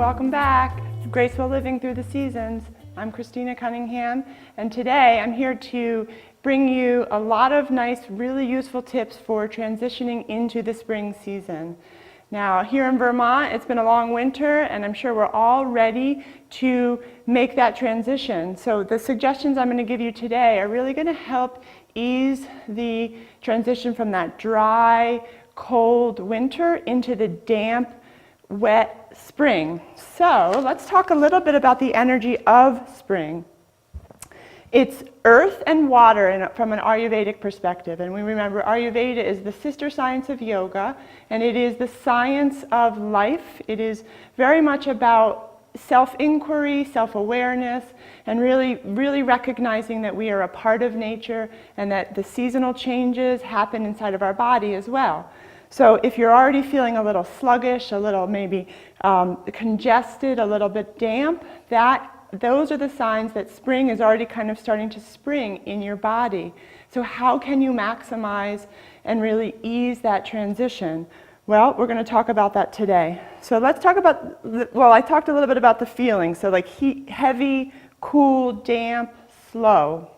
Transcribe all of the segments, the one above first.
welcome back. It's Graceful Living Through the Seasons. I'm Christina Cunningham, and today I'm here to bring you a lot of nice, really useful tips for transitioning into the spring season. Now, here in Vermont, it's been a long winter, and I'm sure we're all ready to make that transition. So the suggestions I'm going to give you today are really going to help ease the transition from that dry, cold winter into the damp, wet spring. So let's talk a little bit about the energy of spring. It's earth and water from an Ayurvedic perspective. And we remember Ayurveda is the sister science of yoga, and it is the science of life. It is very much about self-inquiry, self-awareness, and really recognizing that we are a part of nature and that the seasonal changes happen inside of our body as well. So if you're already feeling a little sluggish, a little maybe congested, a little bit damp, those are the signs that spring is already kind of starting to spring in your body. So how can you maximize and really ease that transition? Well, we're going to talk about that today. So let's talk about, I talked a little bit about the feeling. So like heat, heavy, cool, damp, slow.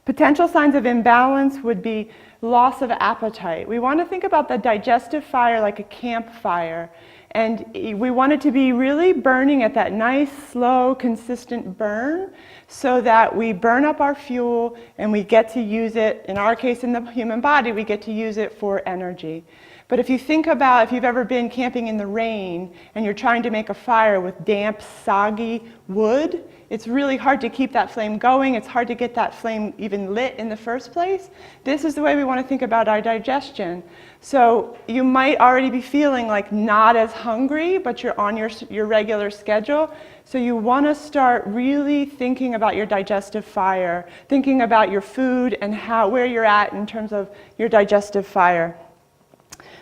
Potential signs of imbalance would be loss of appetite. We want to think about the digestive fire like a campfire. And we want it to be really burning at that nice, slow, consistent burn so that we burn up our fuel and we get to use it, in our case in the human body, we get to use it for energy. But if you think about if you've ever been camping in the rain and you're trying to make a fire with damp, soggy wood, it's really hard to keep that flame going. It's hard to get that flame even lit in the first place. This is the way we want to think about our digestion. So you might already be feeling like not as hungry, but you're on your regular schedule. So you want to start really thinking about your digestive fire, thinking about your food and where you're at in terms of your digestive fire.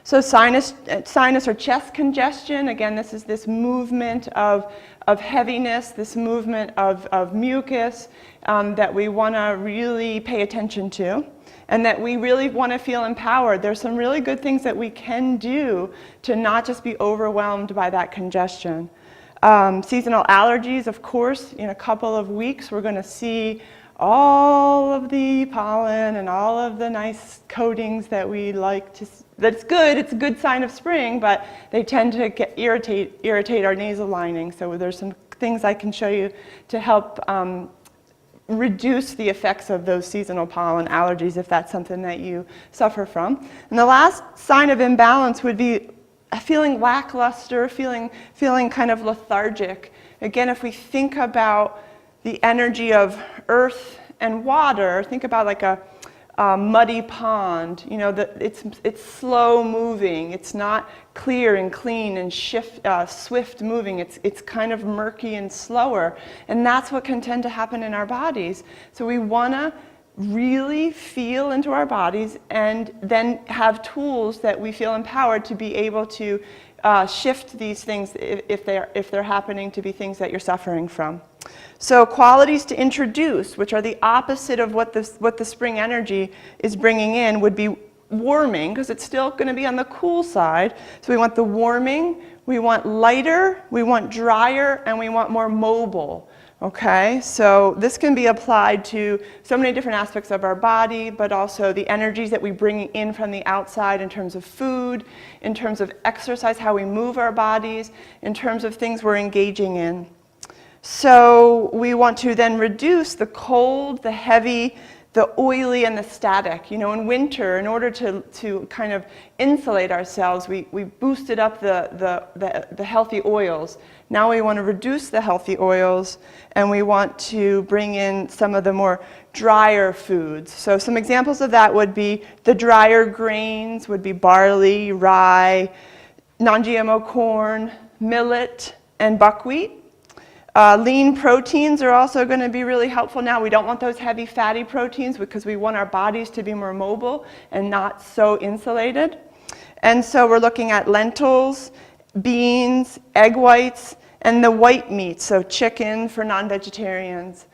So sinus or chest congestion, again, this is this movement of heaviness, this movement of mucus that we want to really pay attention to, and that we really want to feel empowered. There's some really good things that we can do to not just be overwhelmed by that congestion. Seasonal allergies, of course, in a couple of weeks we're going to see all of the pollen and all of the nice coatings that we like to see. That's good, it's a good sign of spring, but they tend to irritate our nasal lining. So there's some things I can show you to help reduce the effects of those seasonal pollen allergies if that's something that you suffer from. And the last sign of imbalance would be feeling lackluster, feeling kind of lethargic. Again, if we think about the energy of earth and water, think about like a muddy pond. You know, it's slow moving. It's not clear and clean and swift moving. It's kind of murky and slower, and that's what can tend to happen in our bodies. So we want to really feel into our bodies and then have tools that we feel empowered to be able to shift these things if they're happening to be things that you're suffering from. So qualities to introduce, which are the opposite of what the spring energy is bringing in, would be warming, because it's still going to be on the cool side. So we want the warming, we want lighter, we want drier, and we want more mobile. Okay, so this can be applied to so many different aspects of our body, but also the energies that we bring in from the outside in terms of food, in terms of exercise, how we move our bodies, in terms of things we're engaging in. So we want to then reduce the cold, the heavy, the oily, and the static. You know, in winter, in order to kind of insulate ourselves, we boosted up the healthy oils. Now we want to reduce the healthy oils, and we want to bring in some of the more drier foods. So some examples of that would be the drier grains, would be barley, rye, non-GMO corn, millet, and buckwheat. Lean proteins are also going to be really helpful now. We don't want those heavy fatty proteins because we want our bodies to be more mobile and not so insulated. And so we're looking at lentils, beans, egg whites, and the white meat, so chicken for non-vegetarians.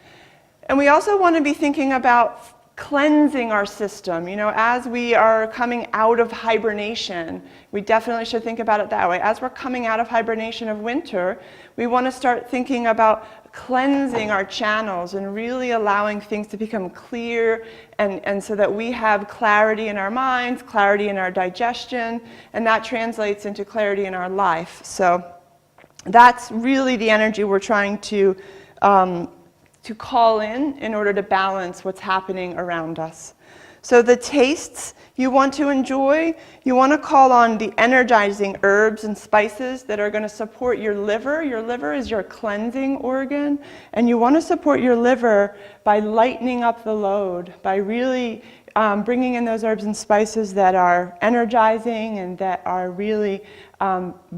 And we also want to be thinking about cleansing our system. You know, as we are coming out of hibernation, we definitely should think about it that way. As we're coming out of hibernation of winter, we want to start thinking about cleansing our channels and really allowing things to become clear, and so that we have clarity in our minds, clarity in our digestion, and that translates into clarity in our life. So that's really the energy we're trying to call in order to balance what's happening around us. So the tastes you want to enjoy, you want to call on the energizing herbs and spices that are going to support your liver. Your liver is your cleansing organ, and you want to support your liver by lightening up the load, by really bringing in those herbs and spices that are energizing and that are really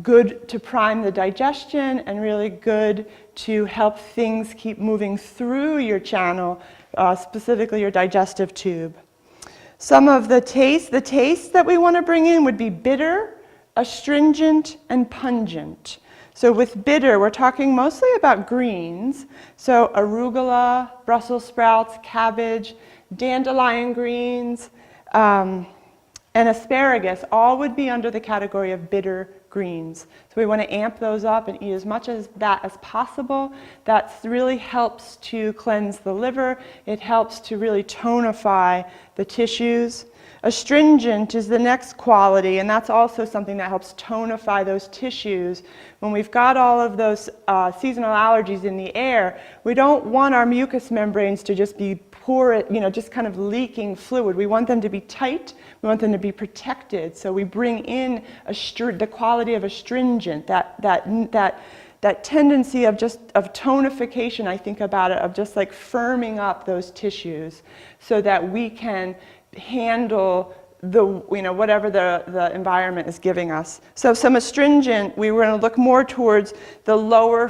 good to prime the digestion and really good to help things keep moving through your channel, specifically your digestive tube. Some of the tastes that we want to bring in would be bitter, astringent, and pungent. So with bitter, we're talking mostly about greens. So arugula, Brussels sprouts, cabbage, dandelion greens, and asparagus all would be under the category of bitter greens. So we want to amp those up and eat as much of that as possible. That really helps to cleanse the liver. It helps to really tonify the tissues. Astringent is the next quality, and that's also something that helps tonify those tissues. When we've got all of those seasonal allergies in the air, we don't want our mucous membranes to just be just kind of leaking fluid. We want them to be tight. We want them to be protected. So we bring in the quality of astringent, that tendency of tonification, I think about it, of just like firming up those tissues so that we can handle whatever the environment is giving us. So some astringent, we were going to look more towards the lower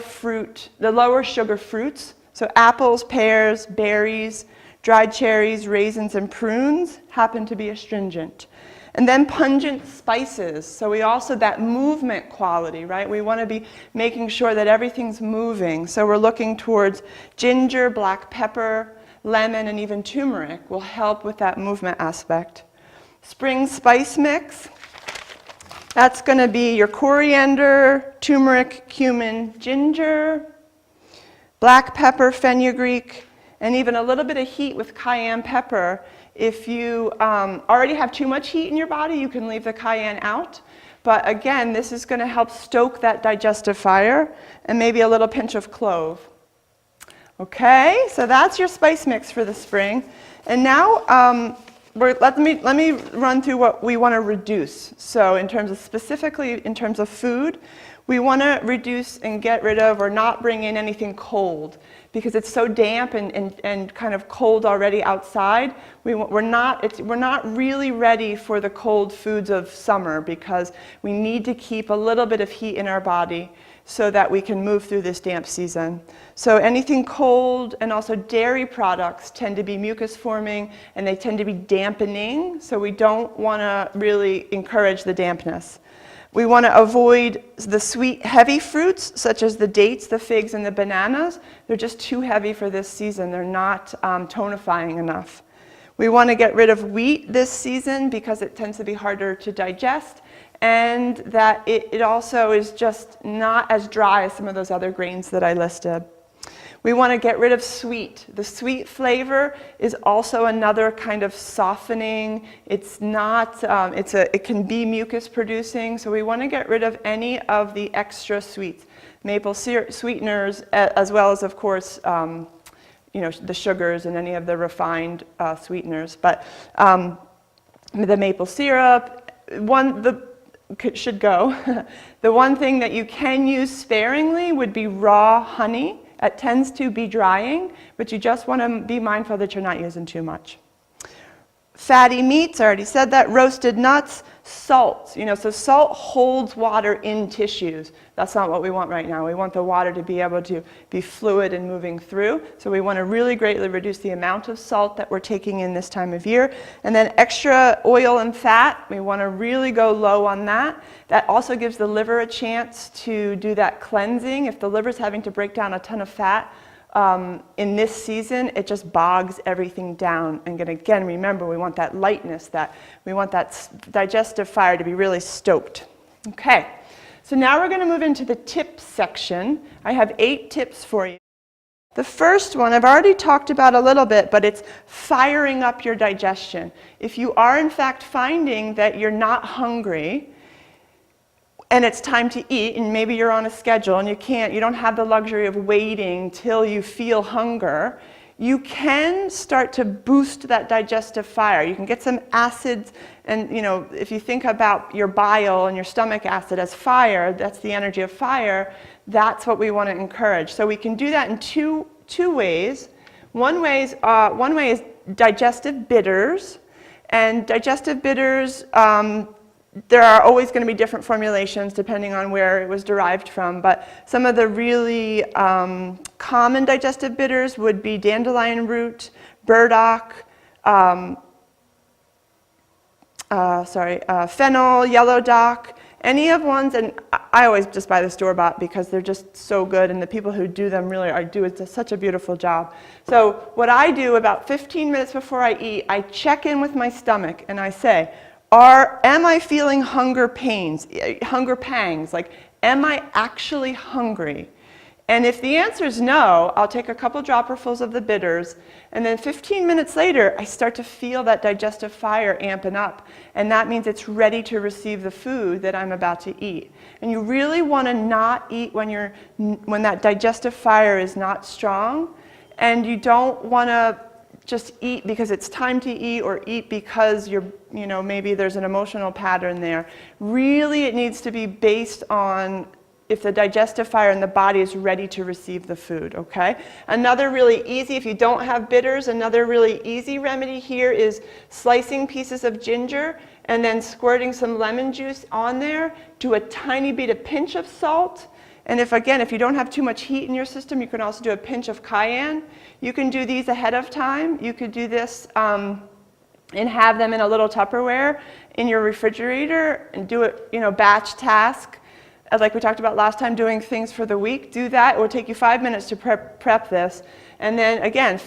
sugar fruits. So apples, pears, berries, dried cherries, raisins, and prunes happen to be astringent. And then pungent spices. So we also, that movement quality, right? We want to be making sure that everything's moving. So we're looking towards ginger, black pepper, lemon, and even turmeric will help with that movement aspect. Spring spice mix. That's going to be your coriander, turmeric, cumin, ginger, black pepper, fenugreek, and even a little bit of heat with cayenne pepper. If you already have too much heat in your body, you can leave the cayenne out. But again, this is going to help stoke that digestive fire, and maybe a little pinch of clove. Okay, so that's your spice mix for the spring. And now let me run through what we want to reduce. So specifically in terms of food, we want to reduce and get rid of or not bring in anything cold, because it's so damp and kind of cold already outside. We're not really ready for the cold foods of summer, because we need to keep a little bit of heat in our body so that we can move through this damp season. So anything cold, and also dairy products tend to be mucus forming and they tend to be dampening, so we don't want to really encourage the dampness. We want to avoid the sweet, heavy fruits, such as the dates, the figs, and the bananas. They're just too heavy for this season. They're not tonifying enough. We want to get rid of wheat this season because it tends to be harder to digest, and that it also is just not as dry as some of those other grains that I listed. We want to get rid of sweet. The sweet flavor is also another kind of softening. It's not, it can be mucus producing, so we want to get rid of any of the extra sweets. Maple syrup sweeteners, as well as, of course, the sugars and any of the refined sweeteners. But the maple syrup, should go. The one thing that you can use sparingly would be raw honey. It tends to be drying, but you just want to be mindful that you're not using too much. Fatty meats, I already said that. Roasted nuts, salt. So salt holds water in tissues. That's not what we want right now. We want the water to be able to be fluid and moving through. So we want to really greatly reduce the amount of salt that we're taking in this time of year. And then extra oil and fat, we want to really go low on that. That also gives the liver a chance to do that cleansing. If the liver's having to break down a ton of fat in this season, it just bogs everything down. And again, remember, we want that lightness, we want that digestive fire to be really stoked. Okay, so now we're going to move into the tips section. I have 8 tips for you. The first one I've already talked about a little bit, but it's firing up your digestion. If you are in fact finding that you're not hungry and it's time to eat, and maybe you're on a schedule and you don't have the luxury of waiting till you feel hunger, you can start to boost that digestive fire. You can get some acids, and if you think about your bile and your stomach acid as fire, that's the energy of fire. That's what we want to encourage. So we can do that in two ways. One way is digestive bitters, and digestive bitters, there are always going to be different formulations depending on where it was derived from, but some of the really common digestive bitters would be dandelion root, burdock, fennel, yellow dock, any of ones, and I always just buy the store-bought because they're just so good, and the people who do them really do such a beautiful job. So what I do about 15 minutes before I eat, I check in with my stomach and I say, am I feeling hunger pangs? Like, am I actually hungry? And if the answer is no, I'll take a couple dropperfuls of the bitters, and then 15 minutes later, I start to feel that digestive fire amping up, and that means it's ready to receive the food that I'm about to eat. And you really want to not eat when that digestive fire is not strong, and you don't want to just eat because it's time to eat, or eat because maybe there's an emotional pattern there. Really, it needs to be based on if the digestive fire in the body is ready to receive the food, okay? Another really easy, if you don't have bitters, another really easy remedy here is slicing pieces of ginger and then squirting some lemon juice on there. Do a tiny bit, a pinch of salt. And if you don't have too much heat in your system, you can also do a pinch of cayenne. You can do these ahead of time. You could do this and have them in a little Tupperware in your refrigerator and do it, batch task. Like we talked about last time, doing things for the week. Do that. It will take you 5 minutes to prep this. And then again,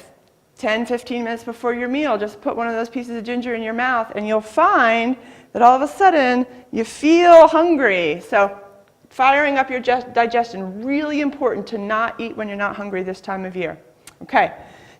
10, 15 minutes before your meal, just put one of those pieces of ginger in your mouth, and you'll find that all of a sudden you feel hungry. So firing up your digestion, really important to not eat when you're not hungry this time of year. Okay,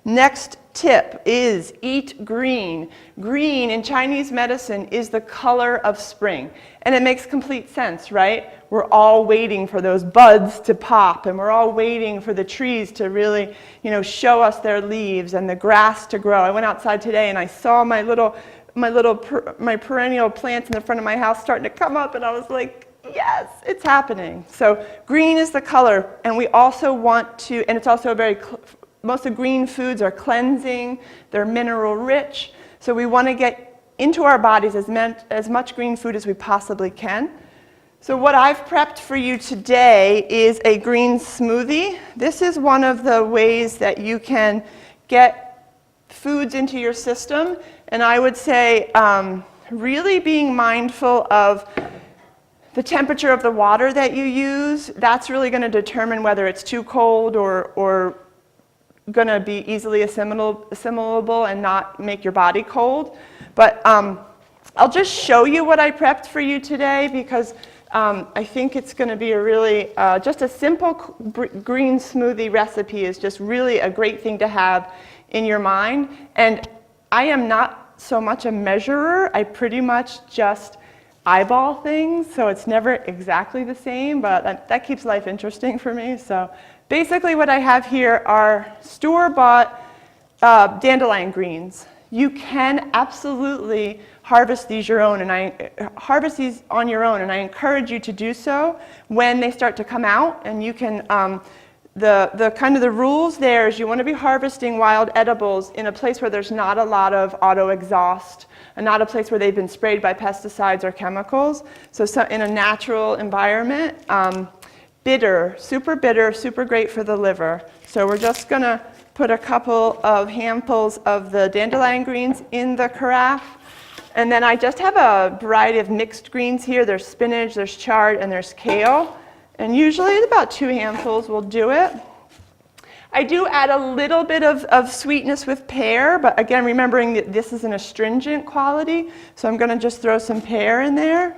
next tip is eat green. Green in Chinese medicine is the color of spring. And it makes complete sense, right? We're all waiting for those buds to pop, and we're all waiting for the trees to really, show us their leaves and the grass to grow. I went outside today and I saw my perennial plants in the front of my house starting to come up, and I was like, yes, it's happening. So green is the color, and we also want to, and it's also most of green foods are cleansing, they're mineral rich, so we want to get into our bodies as much green food as we possibly can. So what I've prepped for you today is a green smoothie. This is one of the ways that you can get foods into your system, and I would say really being mindful of the temperature of the water that you use. That's really going to determine whether it's too cold or going to be easily assimilable and not make your body cold. But I'll just show you what I prepped for you today, because I think it's going to be a really, just a simple green smoothie recipe is just really a great thing to have in your mind. And I am not so much a measurer. I pretty much just eyeball things, so it's never exactly the same, but that keeps life interesting for me. So basically what I have here are store-bought dandelion greens. You can absolutely harvest these on your own, and I encourage you to do so when they start to come out. And you can, the rules there is you want to be harvesting wild edibles in a place where there's not a lot of auto exhaust, and not a place where they've been sprayed by pesticides or chemicals. So in a natural environment. Bitter, super great for the liver. So we're just going to put a couple of handfuls of the dandelion greens in the carafe. And then I just have a variety of mixed greens here. There's spinach, there's chard, and there's kale. And usually about 2 handfuls will do it. I do add a little bit of sweetness with pear, but again, remembering that this is an astringent quality, so I'm going to just throw some pear in there.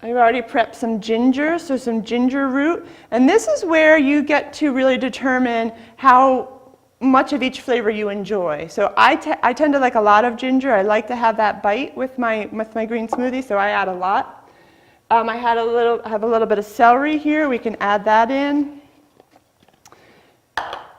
I've already prepped some ginger, so some ginger root. And this is where you get to really determine how much of each flavor you enjoy. So I tend to like a lot of ginger. I like to have that bite with my green smoothie, so I add a lot. I have a little bit of celery here. We can add that in.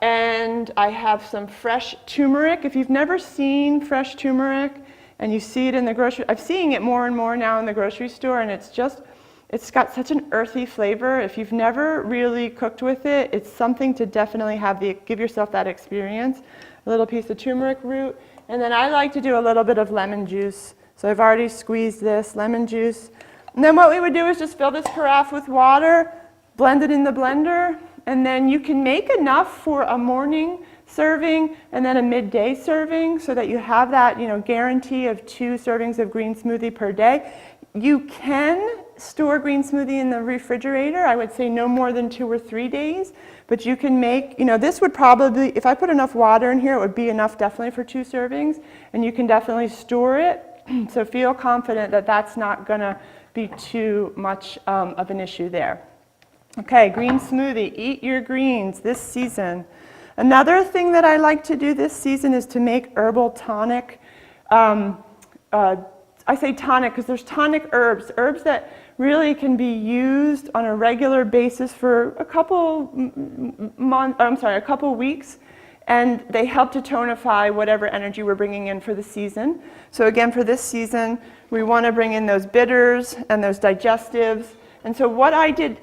And I have some fresh turmeric. If you've never seen fresh turmeric, and you see it in the grocery, I'm seeing it more and more now in the grocery store, and it's got such an earthy flavor. If you've never really cooked with it, it's something to definitely give yourself that experience. A little piece of turmeric root, and then I like to do a little bit of lemon juice. So I've already squeezed this lemon juice. And then what we would do is just fill this carafe with water, blend it in the blender, and then you can make enough for a morning serving and then a midday serving so that you have that, guarantee of 2 servings of green smoothie per day. You can store green smoothie in the refrigerator. I would say no more than 2 or 3 days, but you can make, this would probably, if I put enough water in here, it would be enough definitely for 2 servings, and you can definitely store it. So feel confident that that's not gonna be too much of an issue there. Okay, green smoothie, eat your greens this season. Another thing that I like to do this season is to make herbal tonic. I say tonic because there's tonic herbs that really can be used on a regular basis for a couple weeks, and they help to tonify whatever energy we're bringing in for the season. So again, for this season, we want to bring in those bitters and those digestives. And so what I did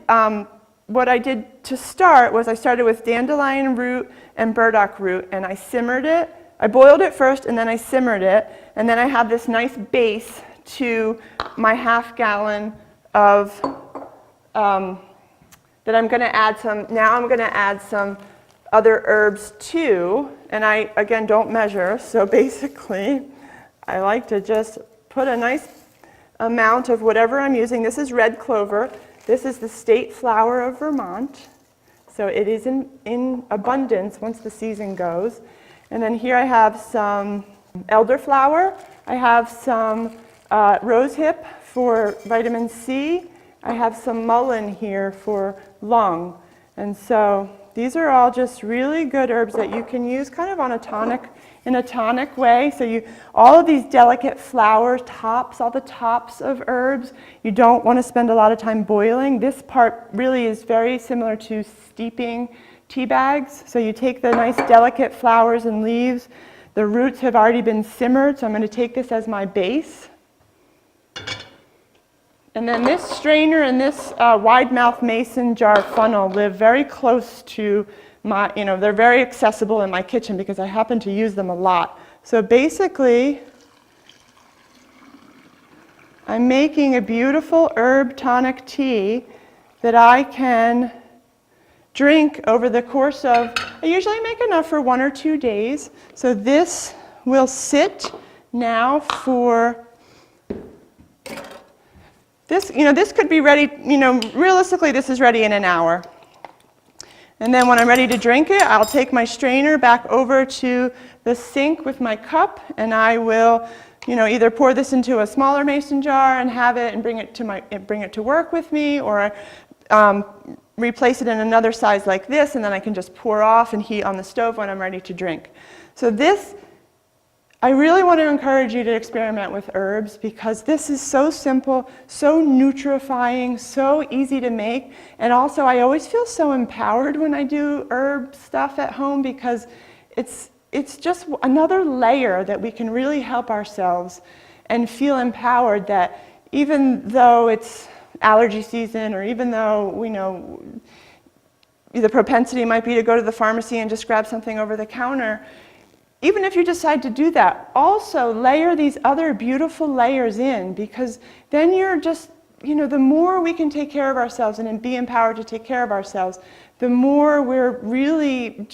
to start was I started with dandelion root and burdock root, and I simmered it. I boiled it first, and then I simmered it, and then I have this nice base to my ½ gallon of that I'm going to add some. Now I'm going to add some other herbs too, and I again don't measure. So basically, I like to just put a nice amount of whatever I'm using. This is red clover. This is the state flower of Vermont, so it is in abundance once the season goes. And then here I have some elderflower. I have some rosehip for vitamin C. I have some mullein here for lung. And so these are all just really good herbs that you can use kind of on a tonic, in a tonic way. So all of these delicate flower tops, all the tops of herbs, you don't want to spend a lot of time boiling. This part really is very similar to steeping tea bags. So you take the nice delicate flowers and leaves. The roots have already been simmered, so I'm going to take this as my base. And then this strainer and this wide mouth mason jar funnel live very close to my, they're very accessible in my kitchen because I happen to use them a lot. So basically, I'm making a beautiful herb tonic tea that I can drink over the course of, I usually make enough for 1 or 2 days. So this will sit now for, this could be ready, realistically this is ready in an hour. And then when I'm ready to drink it, I'll take my strainer back over to the sink with my cup, and I will, either pour this into a smaller mason jar and have it and bring it to work with me, or replace it in another size like this, and then I can just pour off and heat on the stove when I'm ready to drink. So this, I really want to encourage you to experiment with herbs because this is so simple, so nutrifying, so easy to make, and also I always feel so empowered when I do herb stuff at home because it's just another layer that we can really help ourselves and feel empowered that even though it's allergy season, or even though we know the propensity might be to go to the pharmacy and just grab something over the counter, even if you decide to do that, also layer these other beautiful layers in, because then you're just, the more we can take care of ourselves and be empowered to take care of ourselves, the more we're really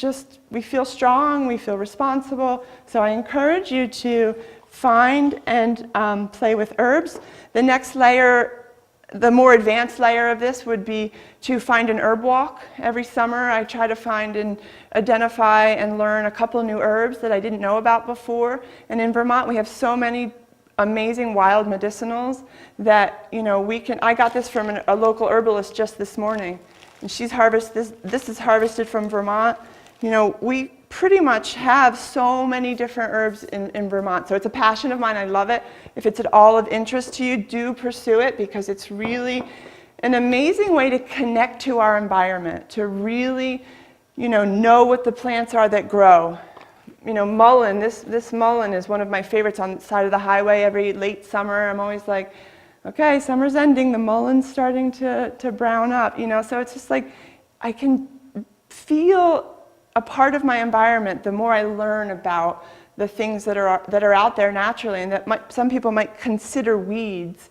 we feel strong, we feel responsible. So I encourage you to find and play with herbs. The next layer The more advanced layer of this would be to find an herb walk. Every summer I try to find and identify and learn a couple of new herbs that I didn't know about before. And in Vermont we have so many amazing wild medicinals that, you know, I got this from a local herbalist just this morning, and she's this is harvested from Vermont. You know, we pretty much have so many different herbs in Vermont, so it's a passion of mine. I love it. If it's at all of interest to you, do pursue it, because it's really an amazing way to connect to our environment, to really, you know what the plants are that grow. You know, mullein, this mullein is one of my favorites on the side of the highway. Every late summer, I'm always like, okay, summer's ending, the mullein's starting to brown up, you know, so it's just like, I can feel a part of my environment the more I learn about the things that are out there naturally, and that some people might consider weeds.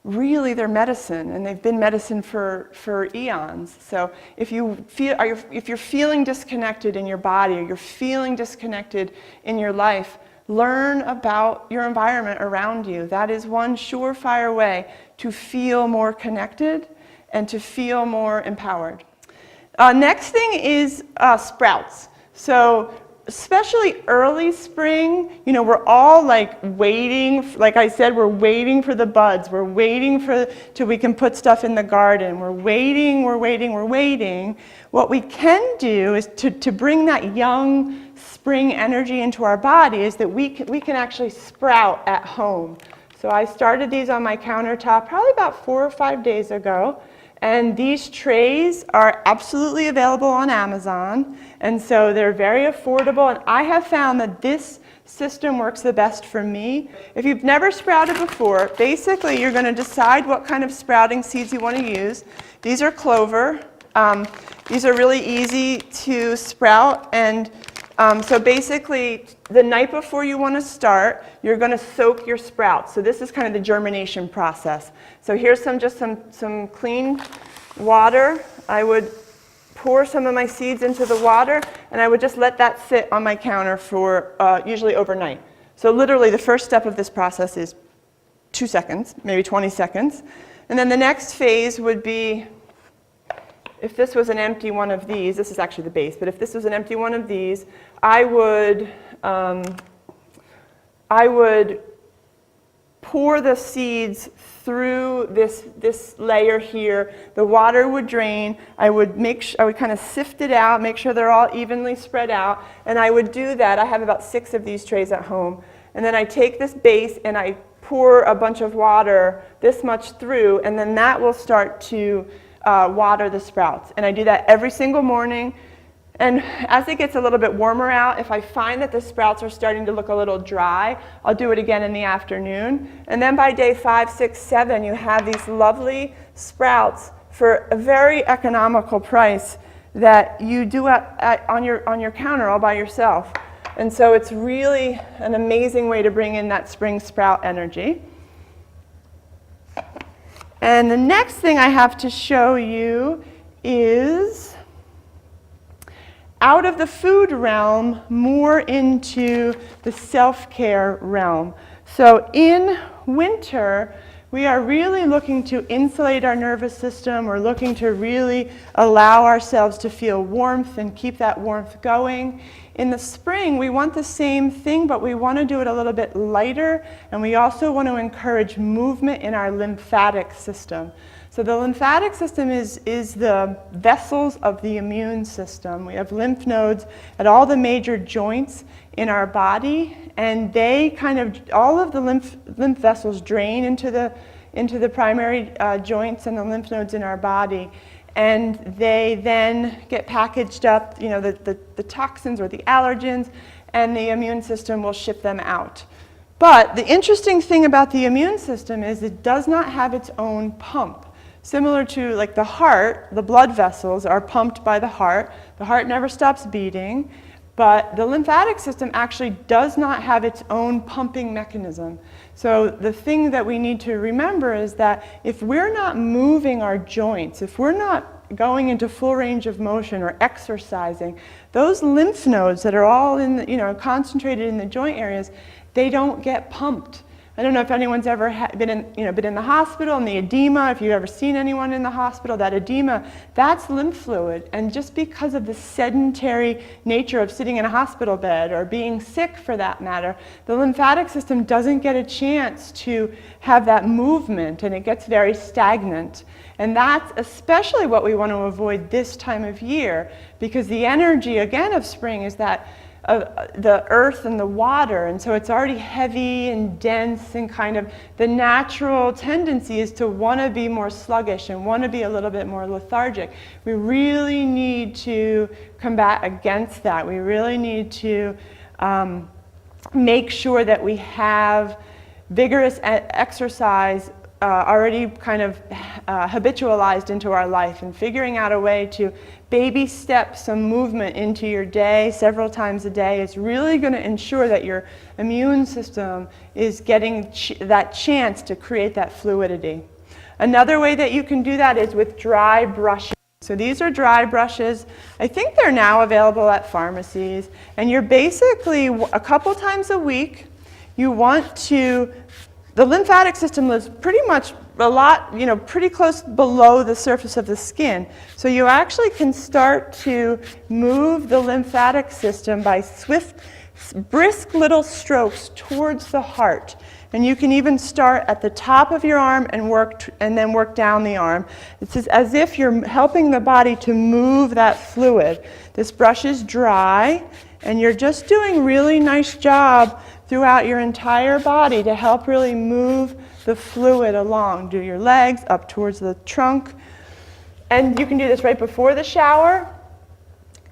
Really, they're medicine, and they've been medicine for eons. So if you're feeling disconnected in your body, or you're feeling disconnected in your life, learn about your environment around you. That is one surefire way to feel more connected and to feel more empowered. Next thing is sprouts. So especially early spring, you know, we're all like waiting, like I said, we're waiting for the buds. We're waiting till we can put stuff in the garden. We're waiting. What we can do is to bring that young spring energy into our body is that we can actually sprout at home. So I started these on my countertop probably about 4 or 5 days ago. And these trays are absolutely available on Amazon, and so they're very affordable, and I have found that this system works the best for me. If you've never sprouted before, basically you're going to decide what kind of sprouting seeds you want to use. These are clover. These are really easy to sprout, and so basically the night before you want to start, you're going to soak your sprouts. So this is kind of the germination process. So here's just some clean water. I would pour some of my seeds into the water, and I would just let that sit on my counter for usually overnight. So literally the first step of this process is 2 seconds, maybe 20 seconds. And then the next phase would be, if this was an empty one of these, this is actually the base, but if this was an empty one of these, I would pour the seeds through this layer here. The water would drain. I would kind of sift it out, make sure they're all evenly spread out, and I would do that. I have about 6 of these trays at home. And then I take this base and I pour a bunch of water, this much through, and then that will start to water the sprouts. And I do that every single morning. And as it gets a little bit warmer out, if I find that the sprouts are starting to look a little dry, I'll do it again in the afternoon. And then by day 5, 6, 7, you have these lovely sprouts for a very economical price that you do on your counter all by yourself. And so it's really an amazing way to bring in that spring sprout energy. And the next thing I have to show you is out of the food realm, more into the self-care realm. So in winter, we are really looking to insulate our nervous system. We're looking to really allow ourselves to feel warmth and keep that warmth going. In the spring, we want the same thing, but we want to do it a little bit lighter, and we also want to encourage movement in our lymphatic system. So the lymphatic system is the vessels of the immune system. We have lymph nodes at all the major joints in our body, and they all of the lymph vessels drain into the primary joints and the lymph nodes in our body. And they then get packaged up, you know, the toxins or the allergens, and the immune system will ship them out. But the interesting thing about the immune system is it does not have its own pump. Similar to like the heart, the blood vessels are pumped by the heart. The heart never stops beating, but the lymphatic system actually does not have its own pumping mechanism. So the thing that we need to remember is that if we're not moving our joints, if we're not going into full range of motion or exercising, those lymph nodes that are all concentrated in the joint areas, they don't get pumped. I don't know if anyone's ever been in the hospital and the edema, if you've ever seen anyone in the hospital, that edema, that's lymph fluid. And just because of the sedentary nature of sitting in a hospital bed or being sick for that matter, the lymphatic system doesn't get a chance to have that movement, and it gets very stagnant. And that's especially what we want to avoid this time of year, because the energy, again, of spring is that the earth and the water, and so it's already heavy and dense, and kind of the natural tendency is to want to be more sluggish and want to be a little bit more lethargic. We really need to combat against that. We really need to make sure that we have vigorous exercise already kind of habitualized into our life, and figuring out a way to baby step some movement into your day several times a day is really going to ensure that your immune system is getting that chance to create that fluidity. Another way that you can do that is with dry brushing. So these are dry brushes. I think they're now available at pharmacies, and you're basically a couple times a week, you want to, the lymphatic system lives pretty much a lot, pretty close below the surface of the skin. So you actually can start to move the lymphatic system by swift, brisk little strokes towards the heart. And you can even start at the top of your arm and then work down the arm. It's as if you're helping the body to move that fluid. This brush is dry, and you're just doing a really nice job throughout your entire body to help really move the fluid along. Do your legs up towards the trunk. And you can do this right before the shower.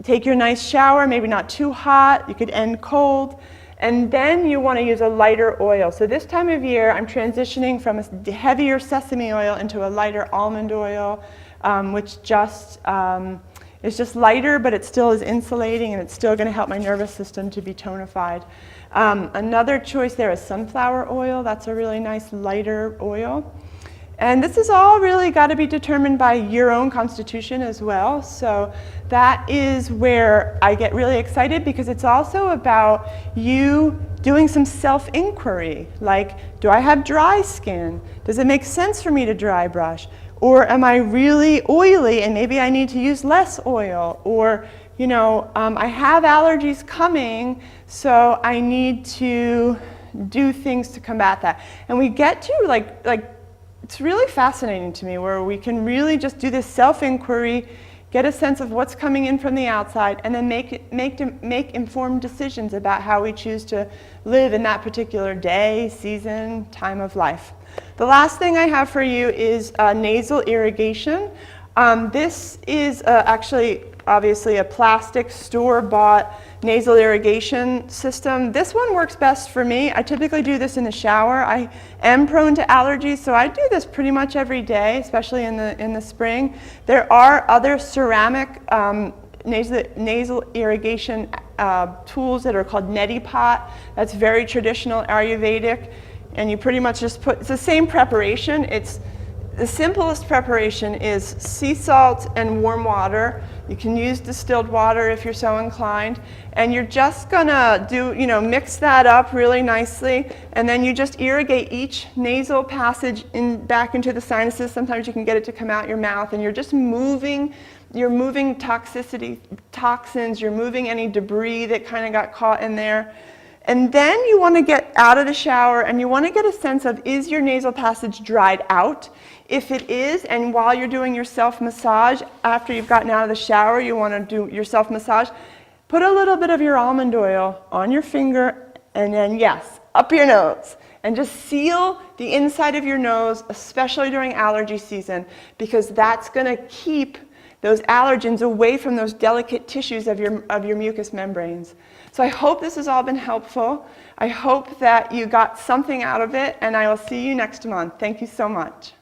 Take your nice shower, maybe not too hot. You could end cold. And then you want to use a lighter oil. So this time of year, I'm transitioning from a heavier sesame oil into a lighter almond oil, which just it's just lighter, but it still is insulating, and it's still going to help my nervous system to be tonified. Another choice there is sunflower oil. That's a really nice lighter oil. And this is all really got to be determined by your own constitution as well. So that is where I get really excited, because it's also about you doing some self-inquiry. Like, do I have dry skin? Does it make sense for me to dry brush? Or am I really oily and maybe I need to use less oil? Or, I have allergies coming, so I need to do things to combat that. And we get to it's really fascinating to me where we can really just do this self-inquiry, get a sense of what's coming in from the outside, and then make informed decisions about how we choose to live in that particular day, season, time of life. The last thing I have for you is nasal irrigation. This is actually obviously a plastic store-bought nasal irrigation system. This one works best for me. I typically do this in the shower. I am prone to allergies, so I do this pretty much every day, especially in the spring. There are other ceramic nasal irrigation tools that are called neti pot. That's very traditional Ayurvedic, and you pretty much just it's the same preparation. The simplest preparation is sea salt and warm water. You can use distilled water if you're so inclined. And you're just gonna mix that up really nicely, and then you just irrigate each nasal passage back into the sinuses. Sometimes you can get it to come out your mouth, and you're just moving. You're moving toxins, you're moving any debris that kind of got caught in there. And then you want to get out of the shower, and you want to get a sense of, is your nasal passage dried out? If it is, and while you're doing your self-massage, after you've gotten out of the shower, you want to do your self-massage, put a little bit of your almond oil on your finger, and then, yes, up your nose. And just seal the inside of your nose, especially during allergy season, because that's going to keep those allergens away from those delicate tissues of your mucous membranes. So I hope this has all been helpful. I hope that you got something out of it, and I will see you next month. Thank you so much.